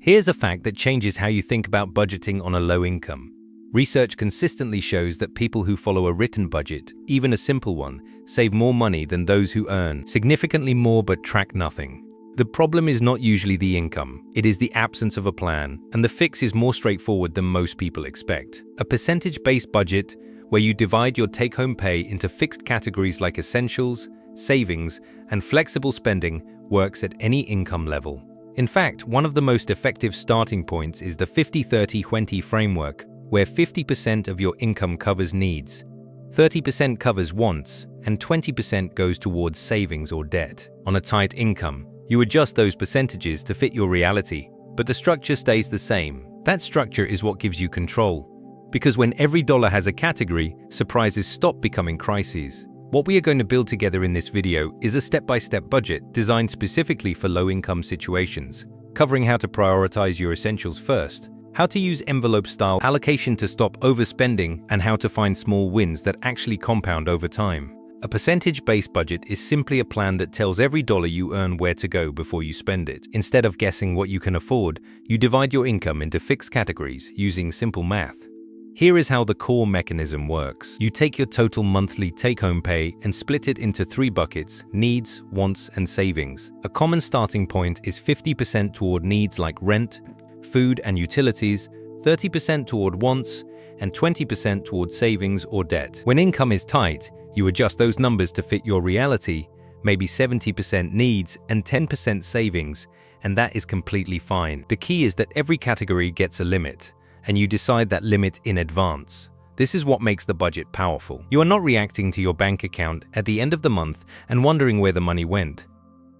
Here's a fact that changes how you think about budgeting on a low income. Research consistently shows that people who follow a written budget, even a simple one, save more money than those who earn significantly more but track nothing. The problem is not usually the income, it is the absence of a plan, and the fix is more straightforward than most people expect. A percentage-based budget, where you divide your take-home pay into fixed categories like essentials, savings, and flexible spending, works at any income level. In fact, one of the most effective starting points is the 50-30-20 framework, where 50% of your income covers needs, 30% covers wants, and 20% goes towards savings or debt. On a tight income, you adjust those percentages to fit your reality, but the structure stays the same. That structure is what gives you control. Because when every dollar has a category, surprises stop becoming crises. What we are going to build together in this video is a step-by-step budget designed specifically for low-income situations, covering how to prioritize your essentials first, how to use envelope-style allocation to stop overspending, and how to find small wins that actually compound over time. A percentage-based budget is simply a plan that tells every dollar you earn where to go before you spend it. Instead of guessing what you can afford, you divide your income into fixed categories using simple math. Here is how the core mechanism works. You take your total monthly take-home pay and split it into 3 buckets: needs, wants, and savings. A common starting point is 50% toward needs like rent, food, and utilities, 30% toward wants, and 20% toward savings or debt. When income is tight, you adjust those numbers to fit your reality, maybe 70% needs and 10% savings, and that is completely fine. The key is that every category gets a limit, and you decide that limit in advance. This is what makes the budget powerful. You are not reacting to your bank account at the end of the month and wondering where the money went.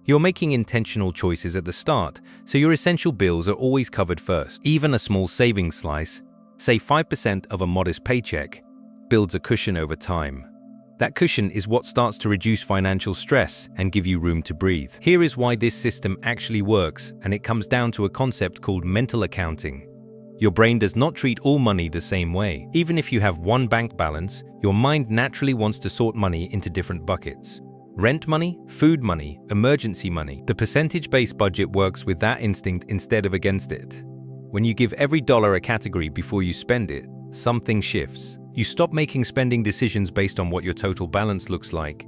You're making intentional choices at the start, so your essential bills are always covered first. Even a small savings slice, say 5% of a modest paycheck, builds a cushion over time. That cushion is what starts to reduce financial stress and give you room to breathe. Here is why this system actually works, and it comes down to a concept called mental accounting. Your brain does not treat all money the same way. Even if you have one bank balance, your mind naturally wants to sort money into different buckets. Rent money, food money, emergency money. The percentage-based budget works with that instinct instead of against it. When you give every dollar a category before you spend it, something shifts. You stop making spending decisions based on what your total balance looks like,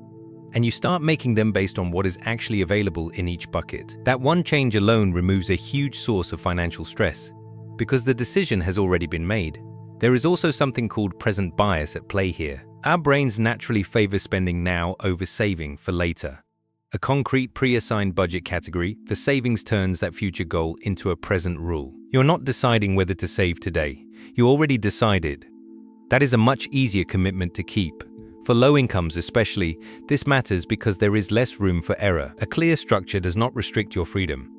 and you start making them based on what is actually available in each bucket. That one change alone removes a huge source of financial stress, because the decision has already been made. There is also something called present bias at play here. Our brains naturally favor spending now over saving for later. A concrete pre-assigned budget category for savings turns that future goal into a present rule. You're not deciding whether to save today. You already decided. That is a much easier commitment to keep. For low incomes especially, this matters because there is less room for error. A clear structure does not restrict your freedom.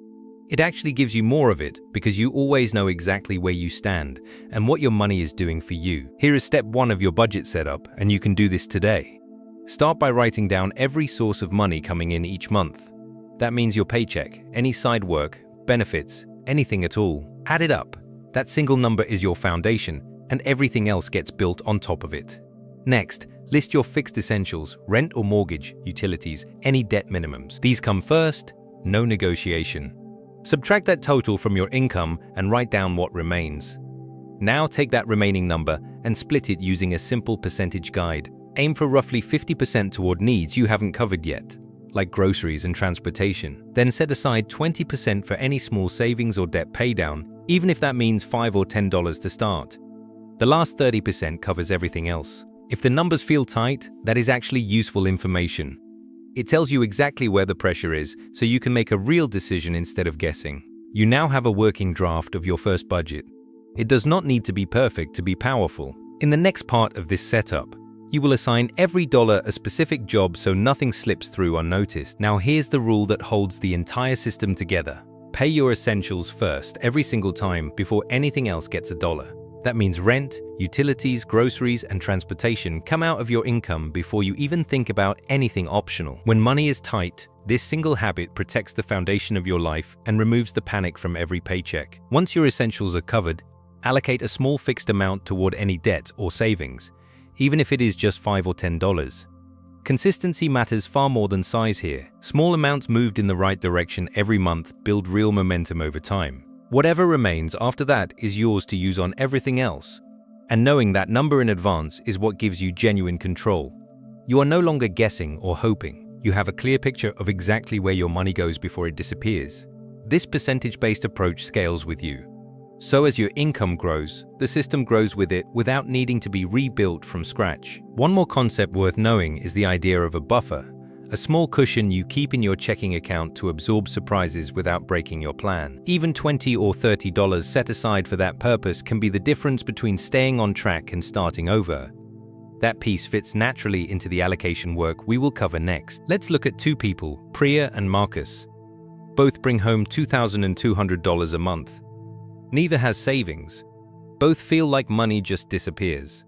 It actually gives you more of it because you always know exactly where you stand and what your money is doing for you. Here is step 1 of your budget setup, and you can do this today. Start by writing down every source of money coming in each month. That means your paycheck, any side work, benefits, anything at all. Add it up. That single number is your foundation, and everything else gets built on top of it. Next, list your fixed essentials: rent or mortgage, utilities, any debt minimums. These come first, no negotiation. Subtract that total from your income and write down what remains. Now take that remaining number and split it using a simple percentage guide. Aim for roughly 50% toward needs you haven't covered yet, like groceries and transportation. Then set aside 20% for any small savings or debt paydown, even if that means $5 or $10 to start. The last 30% covers everything else. If the numbers feel tight, that is actually useful information. It tells you exactly where the pressure is, so you can make a real decision instead of guessing. You now have a working draft of your first budget. It does not need to be perfect to be powerful. In the next part of this setup, you will assign every dollar a specific job so nothing slips through unnoticed. Now here's the rule that holds the entire system together. Pay your essentials first every single time before anything else gets a dollar. That means rent, utilities, groceries, and transportation come out of your income before you even think about anything optional. When money is tight, this single habit protects the foundation of your life and removes the panic from every paycheck. Once your essentials are covered, allocate a small fixed amount toward any debt or savings, even if it is just $5 or $10. Consistency matters far more than size here. Small amounts moved in the right direction every month build real momentum over time. Whatever remains after that is yours to use on everything else. And knowing that number in advance is what gives you genuine control. You are no longer guessing or hoping. You have a clear picture of exactly where your money goes before it disappears. This percentage-based approach scales with you. So as your income grows, the system grows with it without needing to be rebuilt from scratch. One more concept worth knowing is the idea of a buffer, a small cushion you keep in your checking account to absorb surprises without breaking your plan. Even $20 or $30 set aside for that purpose can be the difference between staying on track and starting over. That piece fits naturally into the allocation work we will cover next. Let's look at two people, Priya and Marcus. Both bring home $2,200 a month. Neither has savings. Both feel like money just disappears.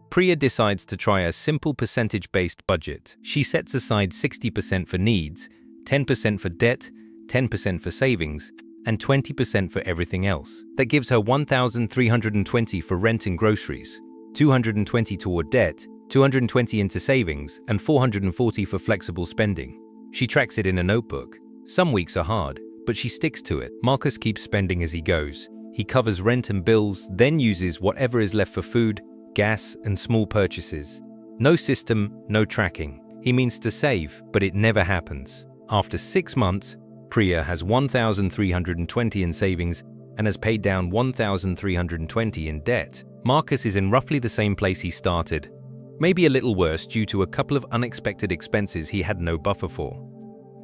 Priya decides to try a simple percentage-based budget. She sets aside 60% for needs, 10% for debt, 10% for savings, and 20% for everything else. That gives her $1,320 for rent and groceries, $220 toward debt, $220 into savings, and $440 for flexible spending. She tracks it in a notebook. Some weeks are hard, but she sticks to it. Marcus keeps spending as he goes. He covers rent and bills, then uses whatever is left for food, gas, and small purchases. No system, no tracking. He means to save, but it never happens. After 6 months, Priya has $1,320 in savings and has paid down $1,320 in debt. Marcus is in roughly the same place he started, maybe a little worse due to a couple of unexpected expenses he had no buffer for.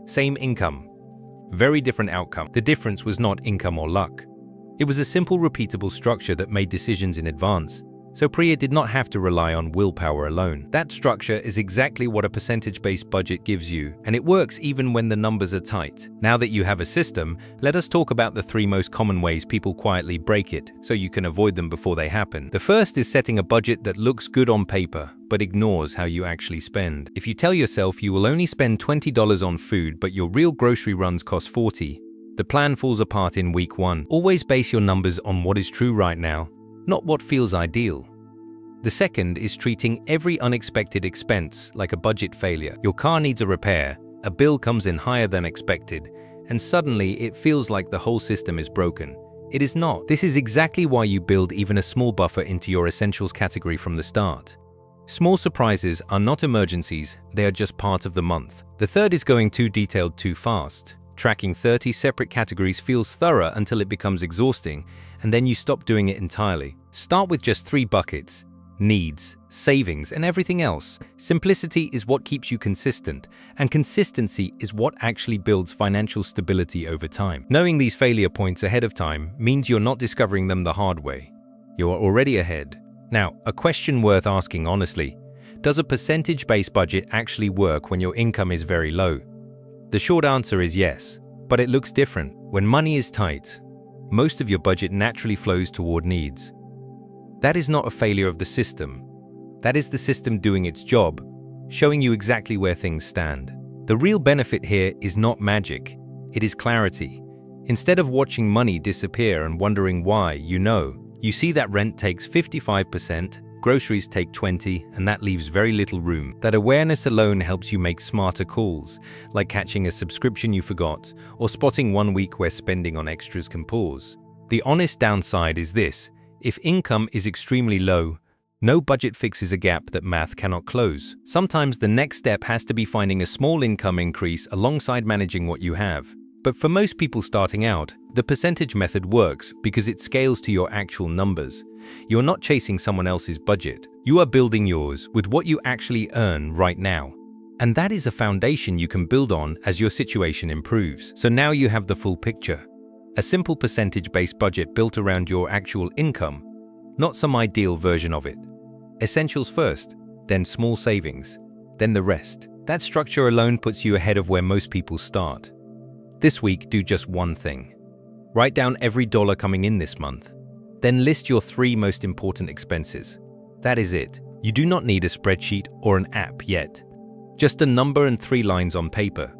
Same income, very different outcome. The difference was not income or luck. It was a simple, repeatable structure that made decisions in advance, so Priya did not have to rely on willpower alone. That structure is exactly what a percentage-based budget gives you, and it works even when the numbers are tight. Now that you have a system, let us talk about the 3 most common ways people quietly break it, so you can avoid them before they happen. The first is setting a budget that looks good on paper, but ignores how you actually spend. If you tell yourself you will only spend $20 on food, but your real grocery runs cost $40, the plan falls apart in week 1. Always base your numbers on what is true right now, not what feels ideal. The second is treating every unexpected expense like a budget failure. Your car needs a repair, a bill comes in higher than expected, and suddenly it feels like the whole system is broken. It is not. This is exactly why you build even a small buffer into your essentials category from the start. Small surprises are not emergencies, they are just part of the month. The third is going too detailed too fast. Tracking 30 separate categories feels thorough until it becomes exhausting, and then you stop doing it entirely. Start with just 3 buckets: needs, savings, and everything else. Simplicity is what keeps you consistent, and consistency is what actually builds financial stability over time. Knowing these failure points ahead of time means you're not discovering them the hard way. You are already ahead. Now, a question worth asking honestly: does a percentage-based budget actually work when your income is very low? The short answer is yes, but it looks different. When money is tight, most of your budget naturally flows toward needs. That is not a failure of the system. That is the system doing its job, showing you exactly where things stand. The real benefit here is not magic, it is clarity. Instead of watching money disappear and wondering why, you see that rent takes 55%, groceries take 20%, and that leaves very little room. That awareness alone helps you make smarter calls, like catching a subscription you forgot, or spotting one week where spending on extras can pause. The honest downside is this: if income is extremely low, no budget fixes a gap that math cannot close. Sometimes the next step has to be finding a small income increase alongside managing what you have. But for most people starting out, the percentage method works because it scales to your actual numbers. You're not chasing someone else's budget. You are building yours with what you actually earn right now. And that is a foundation you can build on as your situation improves. So now you have the full picture. A simple percentage-based budget built around your actual income, not some ideal version of it. Essentials first, then small savings, then the rest. That structure alone puts you ahead of where most people start. This week, do just one thing. Write down every dollar coming in this month. Then list your 3 most important expenses. That is it. You do not need a spreadsheet or an app yet. Just a number and 3 lines on paper.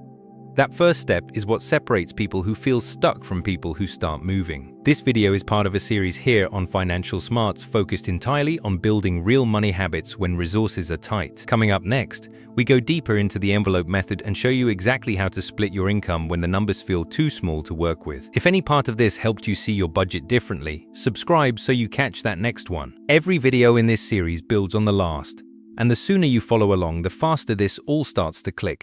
That first step is what separates people who feel stuck from people who start moving. This video is part of a series here on financial smarts focused entirely on building real money habits when resources are tight. Coming up next, we go deeper into the envelope method and show you exactly how to split your income when the numbers feel too small to work with. If any part of this helped you see your budget differently, subscribe so you catch that next one. Every video in this series builds on the last, and the sooner you follow along, the faster this all starts to click.